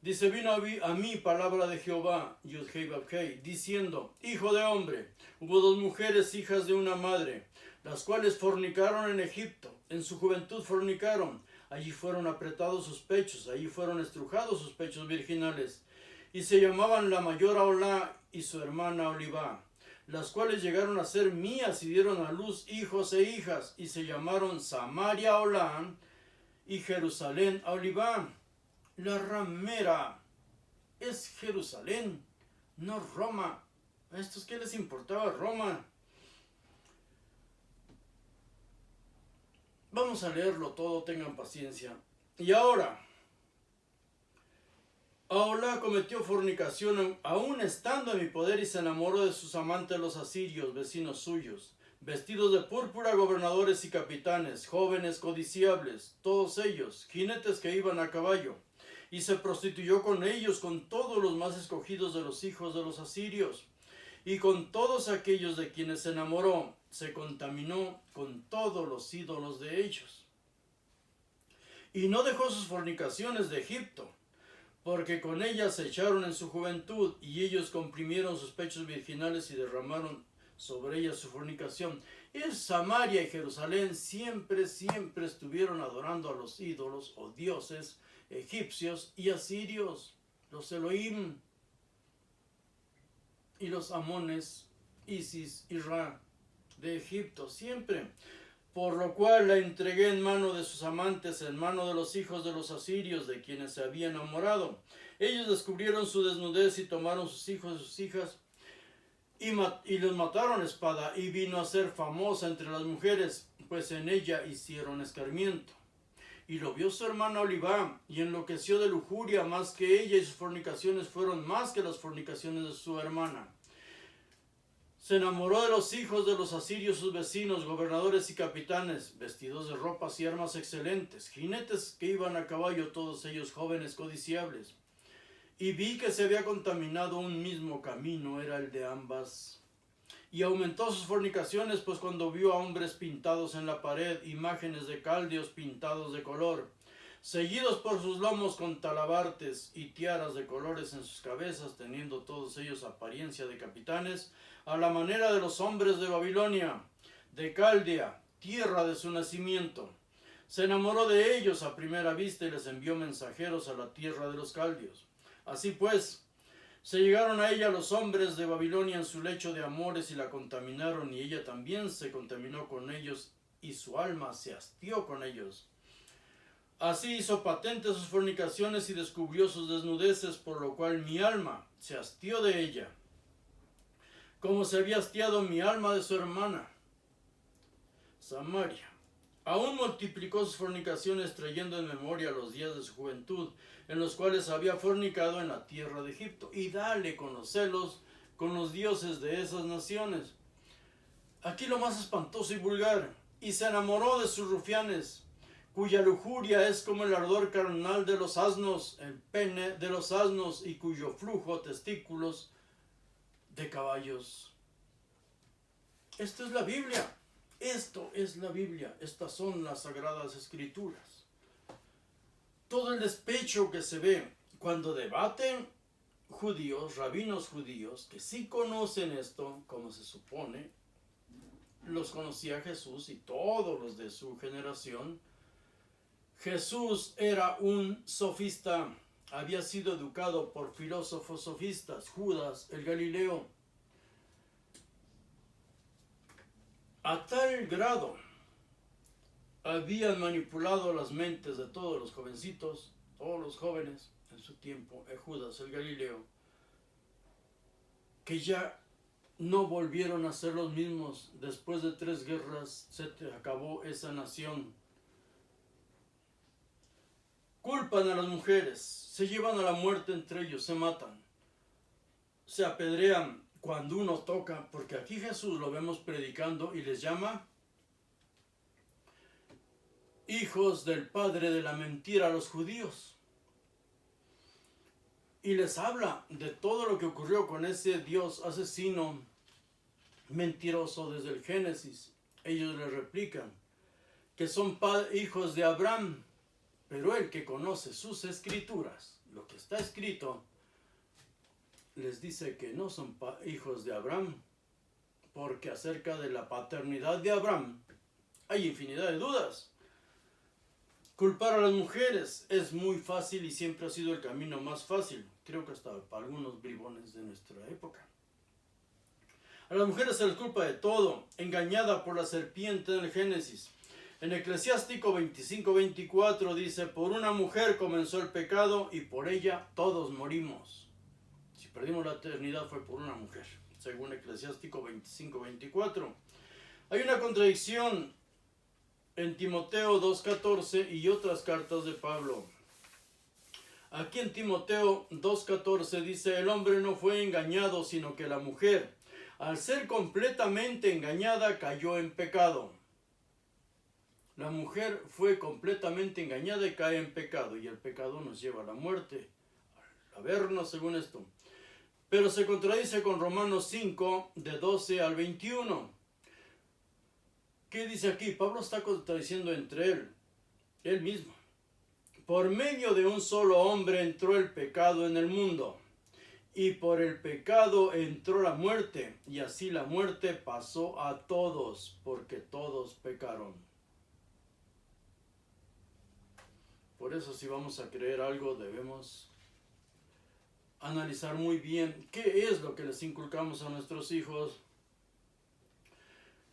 Dice, vino a mí palabra de Jehová, Yud-Hei-Vab-Hei, diciendo, hijo de hombre, hubo dos mujeres hijas de una madre, las cuales fornicaron en Egipto, en su juventud fornicaron, allí fueron apretados sus pechos, allí fueron estrujados sus pechos virginales, y se llamaban la mayor Aholá y su hermana Olivá, las cuales llegaron a ser mías y dieron a luz hijos e hijas, y se llamaron Samaria Aholá y Jerusalén Aholibá. La ramera es Jerusalén, no Roma. ¿A estos qué les importaba Roma? Vamos a leerlo todo, tengan paciencia. Y ahora, Aholá cometió fornicación aún estando en mi poder y se enamoró de sus amantes los asirios, vecinos suyos, vestidos de púrpura, gobernadores y capitanes, jóvenes codiciables, todos ellos, jinetes que iban a caballo, y se prostituyó con ellos, con todos los más escogidos de los hijos de los asirios, y con todos aquellos de quienes se enamoró, se contaminó con todos los ídolos de ellos. Y no dejó sus fornicaciones de Egipto, porque con ellas se echaron en su juventud, y ellos comprimieron sus pechos virginales y derramaron sobre ellas su fornicación. Y Samaria y Jerusalén siempre estuvieron adorando a los ídolos o dioses egipcios y asirios, los Elohim y los Amones, Isis y Ra de Egipto, siempre. Por lo cual la entregué en mano de sus amantes, en mano de los hijos de los asirios, de quienes se había enamorado. Ellos descubrieron su desnudez y tomaron sus hijos y sus hijas y los mataron a espada, y vino a ser famosa entre las mujeres, pues en ella hicieron escarmiento. Y lo vio su hermana Olivá, y enloqueció de lujuria más que ella, y sus fornicaciones fueron más que las fornicaciones de su hermana. Se enamoró de los hijos de los asirios, sus vecinos, gobernadores y capitanes, vestidos de ropas y armas excelentes, jinetes que iban a caballo, todos ellos jóvenes codiciables. Y vi que se había contaminado un mismo camino, era el de ambas. Y aumentó sus fornicaciones, pues cuando vio a hombres pintados en la pared, imágenes de caldeos pintados de color, seguidos por sus lomos con talabartes y tiaras de colores en sus cabezas, teniendo todos ellos apariencia de capitanes, a la manera de los hombres de Babilonia, de Caldea, tierra de su nacimiento. Se enamoró de ellos a primera vista y les envió mensajeros a la tierra de los caldeos. Así pues, se llegaron a ella los hombres de Babilonia en su lecho de amores y la contaminaron, y ella también se contaminó con ellos, y su alma se hastió con ellos. Así hizo patente sus fornicaciones y descubrió sus desnudeces, por lo cual mi alma se hastió de ella, como se había hastiado mi alma de su hermana Samaria. Aún multiplicó sus fornicaciones, trayendo en memoria los días de su juventud, en los cuales había fornicado en la tierra de Egipto, y dale con los celos con los dioses de esas naciones. Aquí lo más espantoso y vulgar: y se enamoró de sus rufianes, cuya lujuria es como el ardor carnal de los asnos, el pene de los asnos, y cuyo flujo testículos de caballos. Esto es la Biblia. Esto es la Biblia. Estas son las sagradas escrituras. Todo el despecho que se ve cuando debaten judíos, rabinos judíos, que sí conocen esto, como se supone, los conocía Jesús y todos los de su generación. Jesús era un sofista, había sido educado por filósofos sofistas, Judas el Galileo. A tal grado habían manipulado las mentes de todos los jovencitos, todos los jóvenes en su tiempo, Judas el Galileo, que ya no volvieron a ser los mismos. Después de 3 guerras se acabó esa nación. Culpan a las mujeres, se llevan a la muerte entre ellos, se matan, se apedrean cuando uno toca, porque aquí Jesús lo vemos predicando y les llama hijos del padre de la mentira a los judíos. Y les habla de todo lo que ocurrió con ese Dios asesino, mentiroso desde el Génesis. Ellos le replican que son hijos de Abraham, pero el que conoce sus escrituras, lo que está escrito, les dice que no son hijos de Abraham, porque acerca de la paternidad de Abraham hay infinidad de dudas. Culpar a las mujeres es muy fácil y siempre ha sido el camino más fácil, creo que hasta para algunos bribones de nuestra época. A las mujeres se les culpa de todo, engañada por la serpiente en el Génesis. En Eclesiástico 25:24 dice: por una mujer comenzó el pecado y por ella todos morimos. Si perdimos la eternidad fue por una mujer, según Eclesiástico 25:24. Hay una contradicción en Timoteo 2:14 y otras cartas de Pablo. Aquí en Timoteo 2:14 dice: el hombre no fue engañado, sino que la mujer, al ser completamente engañada, cayó en pecado. La mujer fue completamente engañada y cae en pecado, y el pecado nos lleva a la muerte, a vernos según esto. Pero se contradice con Romanos 5, de 12 al 21. ¿Qué dice aquí? Pablo está contradiciendo entre él mismo. Por medio de un solo hombre entró el pecado en el mundo, y por el pecado entró la muerte, y así la muerte pasó a todos, porque todos pecaron. Por eso, si vamos a creer algo, debemos analizar muy bien qué es lo que les inculcamos a nuestros hijos.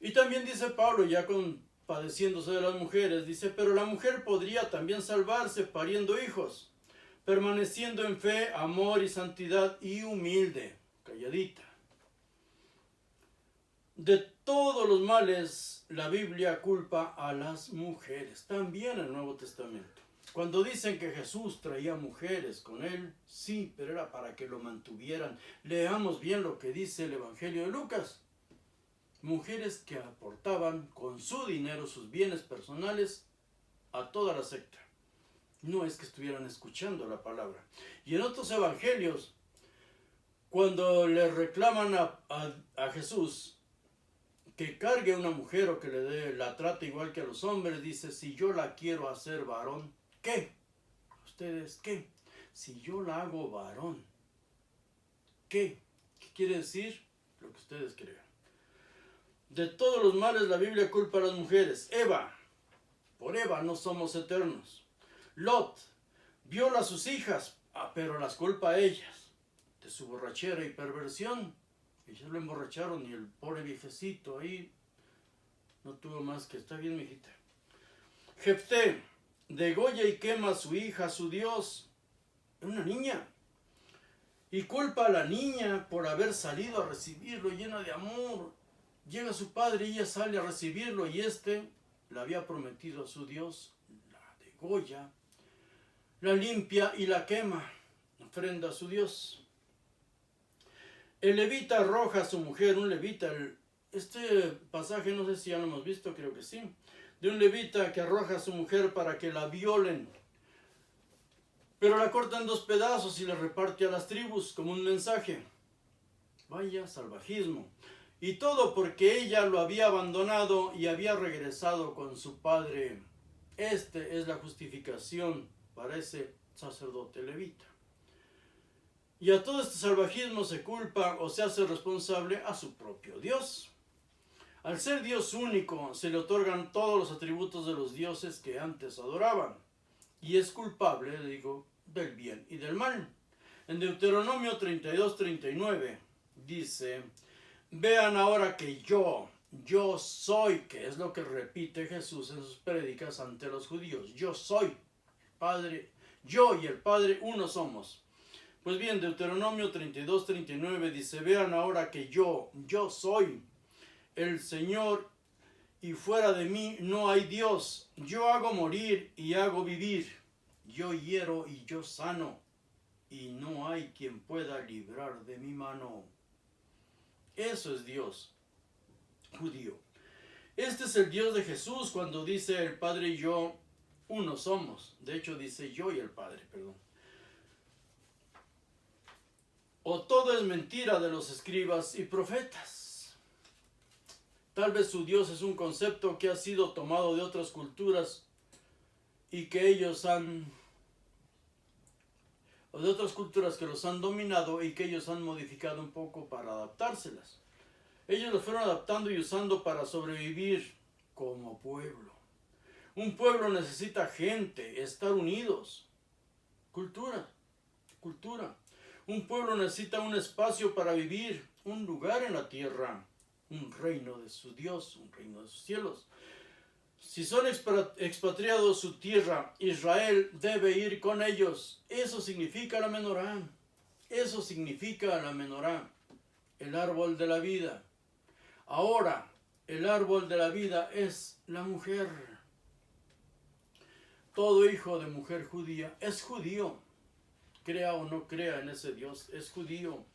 Y también dice Pablo, ya compadeciéndose de las mujeres, dice: pero la mujer podría también salvarse pariendo hijos, permaneciendo en fe, amor y santidad, y humilde, calladita. De todos los males, la Biblia culpa a las mujeres, también en el Nuevo Testamento. Cuando dicen que Jesús traía mujeres con él, sí, pero era para que lo mantuvieran. Leamos bien lo que dice el Evangelio de Lucas. Mujeres que aportaban con su dinero, sus bienes personales, a toda la secta. No es que estuvieran escuchando la palabra. Y en otros evangelios, cuando le reclaman a Jesús que cargue a una mujer o que la trate igual que a los hombres, dice: si yo la quiero hacer varón, ¿qué? ¿Ustedes qué? Si yo la hago varón, ¿qué? ¿Qué quiere decir? Lo que ustedes crean. De todos los males la Biblia culpa a las mujeres. Eva, por Eva no somos eternos. Lot viola a sus hijas, pero las culpa a ellas de su borrachera y perversión. Ellos lo emborracharon y el pobre viejecito ahí no tuvo más que: está bien, mijita. Jefté degolla y quema a su hija, a su Dios. Es una niña. Y culpa a la niña por haber salido a recibirlo llena de amor. Llega su padre y ella sale a recibirlo y le había prometido a su Dios, la degolla, la limpia y la quema, ofrenda a su Dios. El levita arroja a su mujer, un levita, este pasaje no sé si ya lo hemos visto, creo que sí, de un levita que arroja a su mujer para que la violen, pero la corta en 2 pedazos y la reparte a las tribus como un mensaje. Vaya salvajismo. Y todo porque ella lo había abandonado y había regresado con su padre. Esta es la justificación para ese sacerdote levita. Y a todo este salvajismo se culpa o se hace responsable a su propio Dios. Al ser Dios único, se le otorgan todos los atributos de los dioses que antes adoraban. Y es culpable, digo, del bien y del mal. En Deuteronomio 32:39 dice: vean ahora que yo soy, que es lo que repite Jesús en sus prédicas ante los judíos. Yo soy, Padre, yo y el Padre uno somos. Pues bien, Deuteronomio 32:39 dice: vean ahora que yo soy el Señor y fuera de mí no hay Dios. Yo hago morir y hago vivir. Yo hiero y yo sano. Y no hay quien pueda librar de mi mano. Eso es Dios judío. Este es el Dios de Jesús cuando dice el Padre y yo uno somos. De hecho dice yo y el Padre, perdón. O todo es mentira de los escribas y profetas. Tal vez su Dios es un concepto que ha sido tomado de otras culturas y que ellos o de otras culturas que los han dominado y que ellos han modificado un poco para adaptárselas. Ellos los fueron adaptando y usando para sobrevivir como pueblo. Un pueblo necesita gente, estar unidos. Cultura. Un pueblo necesita un espacio para vivir, un lugar en la tierra, un reino de su Dios, un reino de sus cielos. Si son expatriados su tierra, Israel debe ir con ellos. Eso significa la menorá. Eso significa la menorá, el árbol de la vida. Ahora, el árbol de la vida es la mujer. Todo hijo de mujer judía es judío. Crea o no crea en ese Dios, es judío.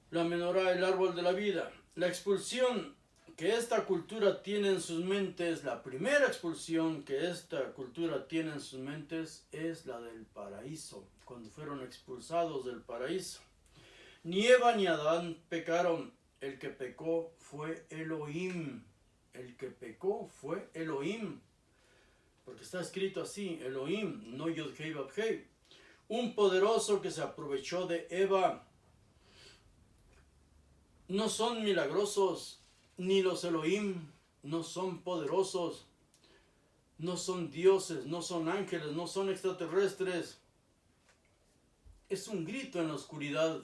La menorá, el árbol de la vida. La expulsión que esta cultura tiene en sus mentes, la primera expulsión que esta cultura tiene en sus mentes es la del paraíso, cuando fueron expulsados del paraíso. Ni Eva ni Adán pecaron, el que pecó fue Elohim. El que pecó fue Elohim. Porque está escrito así, Elohim, no Yod-Hei Vav-Hei. Un poderoso que se aprovechó de Eva. No son milagrosos, ni los Elohim, no son poderosos, no son dioses, no son ángeles, no son extraterrestres. Es un grito en la oscuridad.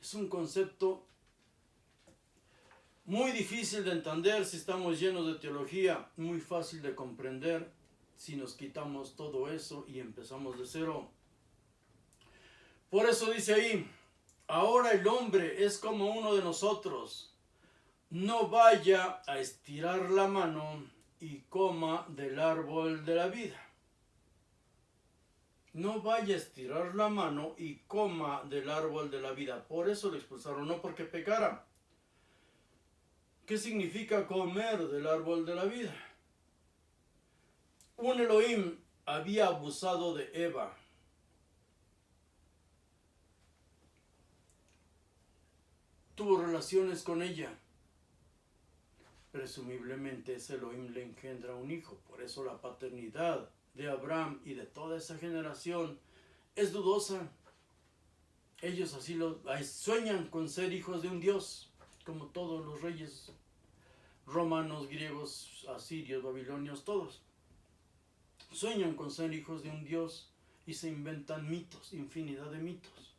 Es un concepto muy difícil de entender si estamos llenos de teología, muy fácil de comprender si nos quitamos todo eso y empezamos de cero. Por eso dice ahí, ahora el hombre es como uno de nosotros. No vaya a estirar la mano y coma del árbol de la vida. No vaya a estirar la mano y coma del árbol de la vida. Por eso le expulsaron, no porque pecara. ¿Qué significa comer del árbol de la vida? Un Elohim había abusado de Eva. Tuvo relaciones con ella. Presumiblemente ese Elohim le engendra un hijo. Por eso la paternidad de Abraham y de toda esa generación es dudosa. Ellos así sueñan con ser hijos de un Dios, como todos los reyes romanos, griegos, asirios, babilonios, todos. Sueñan con ser hijos de un Dios y se inventan mitos, infinidad de mitos.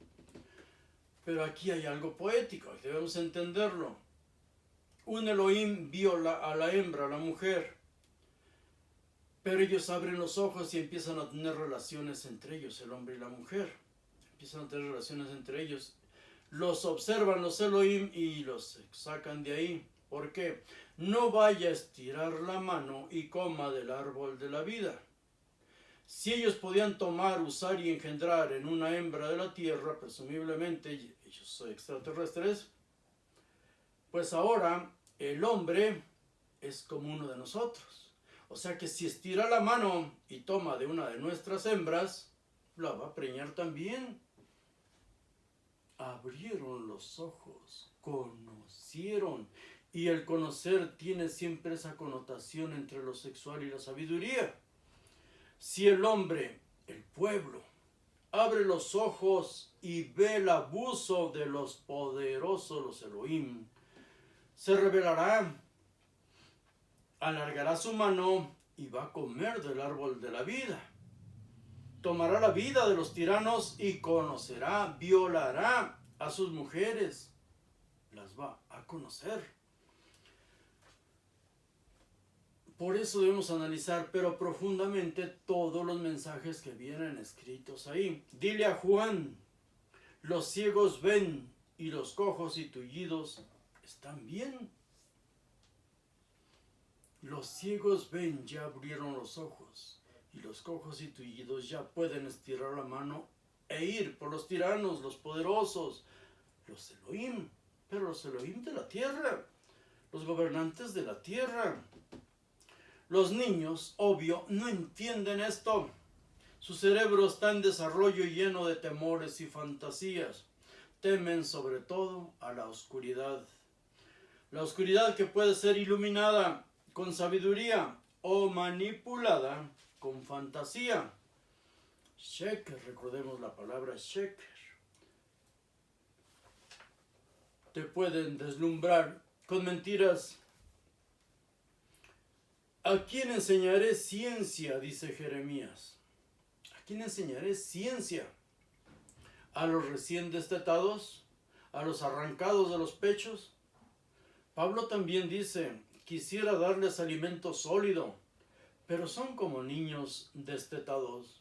Pero aquí hay algo poético, debemos entenderlo. Un Elohim vio a la hembra, a la mujer, Pero ellos abren los ojos y empiezan a tener relaciones entre ellos, el hombre y la mujer. Empiezan a tener relaciones entre ellos. Los observan los Elohim y los sacan de ahí. ¿Por qué? No vaya a estirar la mano y coma del árbol de la vida. Si ellos podían tomar, usar y engendrar en una hembra de la tierra, presumiblemente ellos son extraterrestres, pues ahora el hombre es como uno de nosotros. O sea que si estira la mano y toma de una de nuestras hembras, la va a preñar también. Abrieron los ojos, conocieron. Y el conocer tiene siempre esa connotación entre lo sexual y la sabiduría. Si el hombre, el pueblo, abre los ojos y ve el abuso de los poderosos, los Elohim, se rebelará, alargará su mano y va a comer del árbol de la vida. Tomará la vida de los tiranos y conocerá, violará a sus mujeres. Las va a conocer. Por eso debemos analizar, pero profundamente, todos los mensajes que vienen escritos ahí. Dile a Juan, los ciegos ven y los cojos y tullidos están bien. Los ciegos ven, ya abrieron los ojos, y los cojos y tullidos ya pueden estirar la mano e ir por los tiranos, los poderosos, los Elohim, pero los Elohim de la tierra, los gobernantes de la tierra. Los niños, obvio, no entienden esto. Su cerebro está en desarrollo y lleno de temores y fantasías. Temen sobre todo a la oscuridad. La oscuridad que puede ser iluminada con sabiduría o manipulada con fantasía. Sheker, recordemos la palabra sheker. Te pueden deslumbrar con mentiras. ¿A quién enseñaré ciencia?, dice Jeremías. ¿A quién enseñaré ciencia? ¿A los recién destetados? ¿A los arrancados de los pechos? Pablo también dice, quisiera darles alimento sólido, pero son como niños destetados,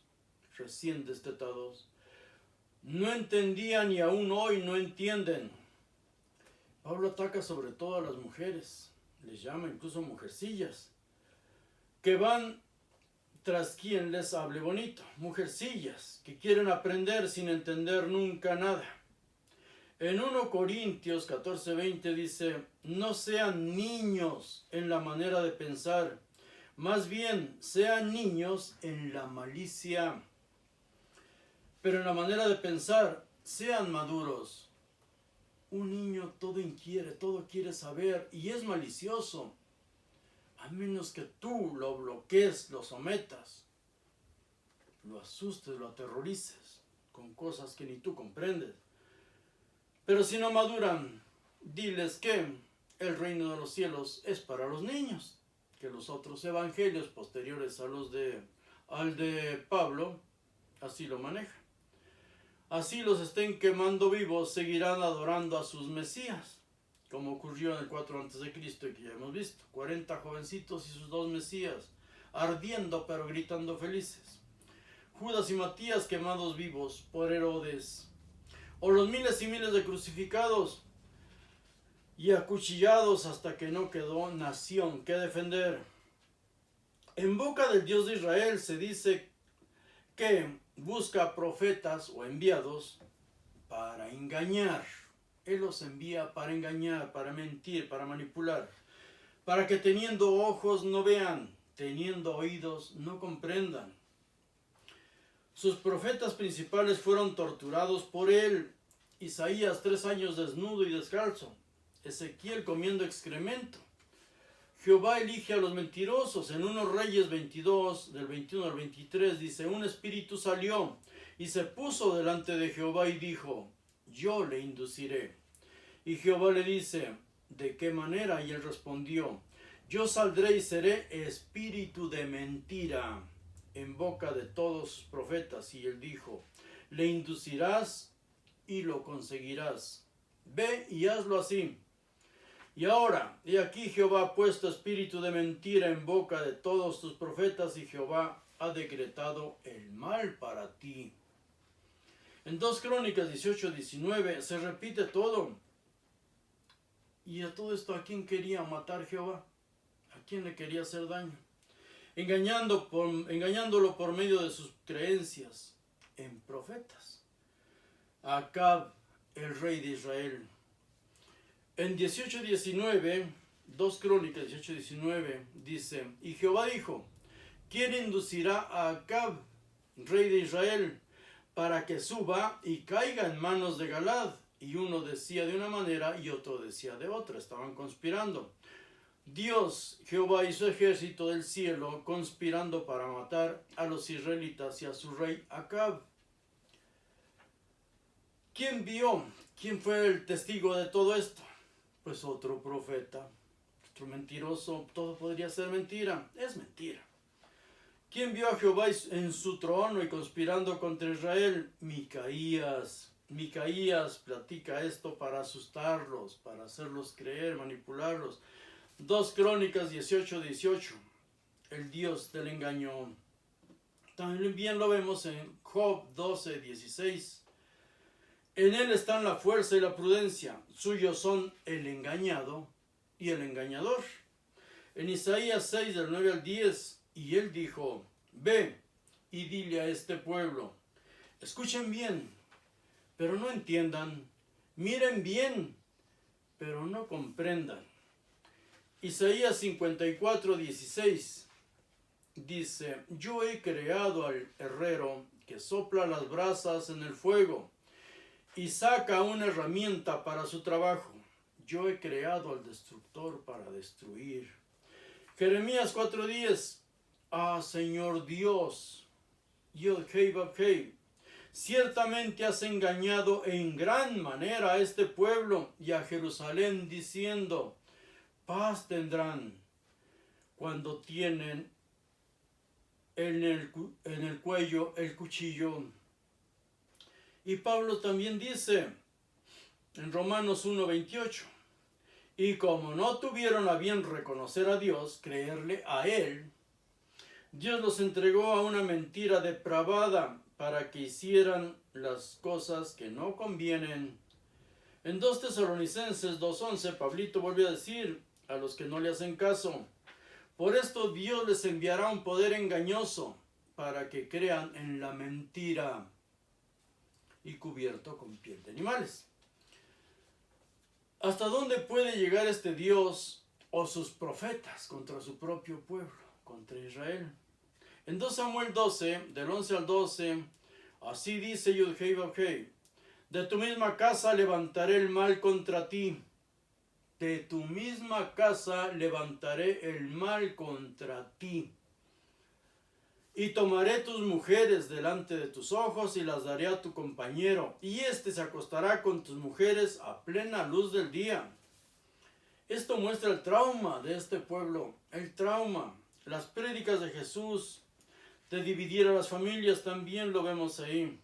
recién destetados. No entendían y aún hoy no entienden. Pablo ataca sobre todo a las mujeres, les llama incluso mujercillas, que van tras quien les hable bonito, mujercillas que quieren aprender sin entender nunca nada. En 1 Corintios 14:20 dice, no sean niños en la manera de pensar, más bien sean niños en la malicia. Pero en la manera de pensar, sean maduros. Un niño todo inquiere, todo quiere saber y es malicioso. A menos que tú lo bloquees, lo sometas, lo asustes, lo aterrorices con cosas que ni tú comprendes. Pero si no maduran, diles que el reino de los cielos es para los niños, que los otros evangelios posteriores al de Pablo así lo manejan. Así los estén quemando vivos, seguirán adorando a sus mesías, como ocurrió en el 4 a.C. que ya hemos visto. 40 jovencitos y sus 2 mesías, ardiendo pero gritando felices. Judas y Matías quemados vivos por Herodes. O los miles y miles de crucificados y acuchillados hasta que no quedó nación que defender. En boca del Dios de Israel se dice que busca profetas o enviados para engañar. Él los envía para engañar, para mentir, para manipular, para que teniendo ojos no vean, teniendo oídos no comprendan. Sus profetas principales fueron torturados por él. Isaías 3 años desnudo y descalzo. Ezequiel comiendo excremento. Jehová elige a los mentirosos. En 1 Reyes 22, del 21 al 23, dice, un espíritu salió y se puso delante de Jehová y dijo, yo le induciré. Y Jehová le dice, ¿de qué manera? Y él respondió, yo saldré y seré espíritu de mentira en boca de todos sus profetas. Y él dijo, le inducirás y lo conseguirás. Ve y hazlo así. Y ahora, y aquí Jehová ha puesto espíritu de mentira en boca de todos tus profetas, y Jehová ha decretado el mal para ti. En 2 Crónicas 18-19 se repite todo. Y a todo esto, ¿a quién quería matar Jehová? ¿A quién le quería hacer daño? Engañándolo por medio de sus creencias en profetas. Acab, el rey de Israel. En 18:19, 2 Crónicas 18:19 dice, y Jehová dijo, ¿quién inducirá a Acab, rey de Israel, para que suba y caiga en manos de Galad? Y uno decía de una manera y otro decía de otra, estaban conspirando. Dios, Jehová y su ejército del cielo conspirando para matar a los israelitas y a su rey Acab. ¿Quién vio? ¿Quién fue el testigo de todo esto? Pues otro profeta, otro mentiroso. Todo podría ser mentira, es mentira. ¿Quién vio a Jehová en su trono y conspirando contra Israel? Micaías. Micaías platica esto para asustarlos, para hacerlos creer, manipularlos. 2 Crónicas 18:18, el Dios del engaño. También lo vemos en Job 12:16. En él están la fuerza y la prudencia, suyos son el engañado y el engañador. En Isaías 6, del 9 al 10, y él dijo, ve y dile a este pueblo, escuchen bien, pero no entiendan, miren bien, pero no comprendan. Isaías 54:16 dice, yo he creado al herrero que sopla las brasas en el fuego y saca una herramienta para su trabajo. Yo he creado al destructor para destruir. Jeremías 4:10, Señor Dios, Yod-Hei-Vav-Hei, ciertamente has engañado en gran manera a este pueblo y a Jerusalén diciendo, paz tendrán cuando tienen en el cuello el cuchillo. Y Pablo también dice en Romanos 1:28, y como no tuvieron a bien reconocer a Dios, creerle a Él, Dios los entregó a una mentira depravada para que hicieran las cosas que no convienen. En 2 Tesalonicenses 2:11, Pablito vuelve a decir a los que no le hacen caso, por esto Dios les enviará un poder engañoso para que crean en la mentira y cubierto con piel de animales. ¿Hasta dónde puede llegar este Dios o sus profetas contra su propio pueblo, contra Israel? En 2 Samuel 12, del 11 al 12, así dice Yod-Hei-Vav-Hei, de tu misma casa levantaré el mal contra ti. De tu misma casa levantaré el mal contra ti. Y tomaré tus mujeres delante de tus ojos y las daré a tu compañero, y éste se acostará con tus mujeres a plena luz del día. Esto muestra el trauma de este pueblo, el trauma. Las prédicas de Jesús de dividir a las familias también lo vemos ahí.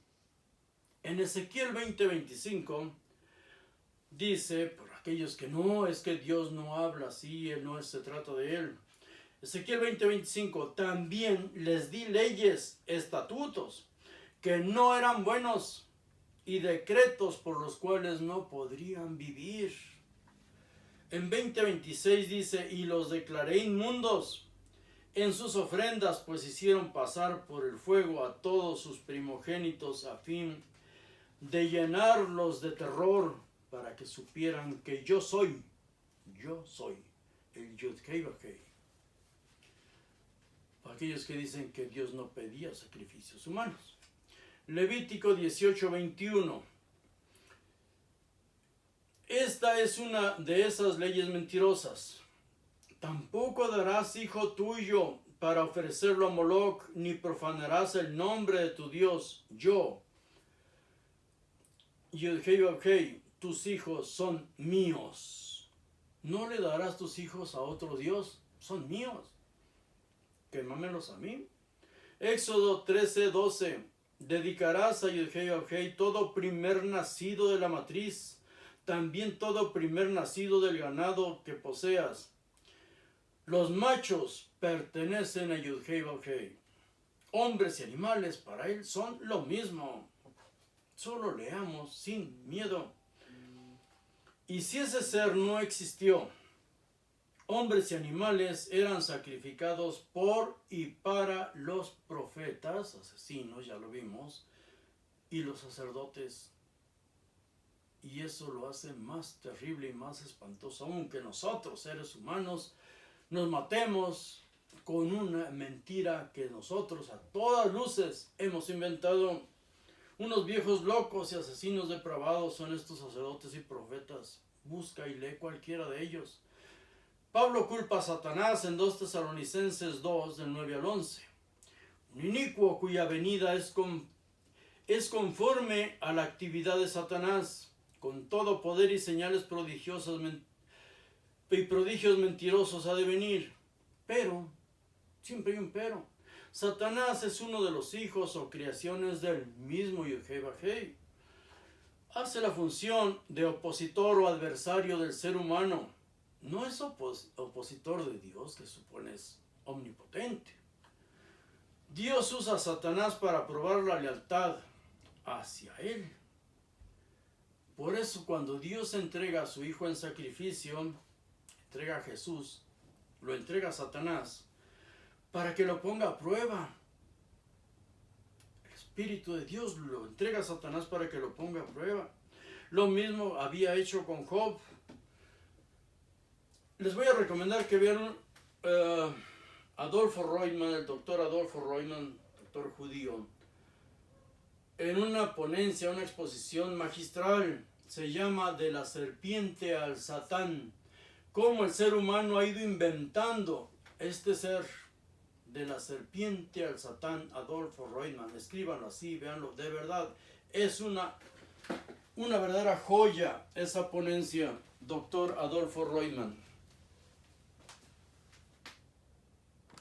En Ezequiel 20:25 dice, por aquellos que no, es que Dios no habla así, no se trata de él. Ezequiel 20:25, también les di leyes, estatutos, que no eran buenos, y decretos por los cuales no podrían vivir. En 20:26 dice, y los declaré inmundos en sus ofrendas, pues hicieron pasar por el fuego a todos sus primogénitos a fin de llenarlos de terror, para que supieran que yo soy el Yod-Hei-Vav-Hei. Aquellos que dicen que Dios no pedía sacrificios humanos. Levítico 18:21. Esta es una de esas leyes mentirosas. Tampoco darás hijo tuyo para ofrecerlo a Moloc, ni profanarás el nombre de tu Dios. Yo, Yod-Hei-Vav-Hei, tus hijos son míos. No le darás tus hijos a otro Dios, son míos. Quémamelos a mí. Éxodo 13:12. Dedicarás a Yod-Hei-Vav-Hei todo primer nacido de la matriz, también todo primer nacido del ganado que poseas. Los machos pertenecen a Yud-Hei Vav-Hei. Hombres y animales para él son lo mismo. Solo leamos sin miedo. Y si ese ser no existió, hombres y animales eran sacrificados por y para los profetas, asesinos, ya lo vimos, y los sacerdotes. Y eso lo hace más terrible y más espantoso aún, que nosotros, seres humanos, nos matemos con una mentira que nosotros a todas luces hemos inventado. Unos viejos locos y asesinos depravados son estos sacerdotes y profetas. Busca y lee cualquiera de ellos. Pablo culpa a Satanás en 2 Tesalonicenses 2, del 9 al 11. Un inicuo cuya venida es conforme a la actividad de Satanás, con todo poder y señales prodigiosas y prodigios mentirosos ha de venir. Pero, siempre hay un pero, Satanás es uno de los hijos o creaciones del mismo Yud-Hei Vav-Hei. Hace la función de opositor o adversario del ser humano. No es opositor de Dios, que supone es omnipotente. Dios usa a Satanás para probar la lealtad hacia él. Por eso cuando Dios entrega a su Hijo en sacrificio, entrega a Jesús, lo entrega a Satanás, para que lo ponga a prueba. El Espíritu de Dios lo entrega a Satanás para que lo ponga a prueba. Lo mismo había hecho con Job. Les voy a recomendar que vean Adolfo Roitman, el doctor Adolfo Roitman, doctor judío, en una ponencia, una exposición magistral. Se llama De la serpiente al Satán. Cómo el ser humano ha ido inventando este ser. De la serpiente al Satán, Adolfo Roitman. Escríbanlo así, véanlo. De verdad, es una verdadera joya esa ponencia, doctor Adolfo Roitman.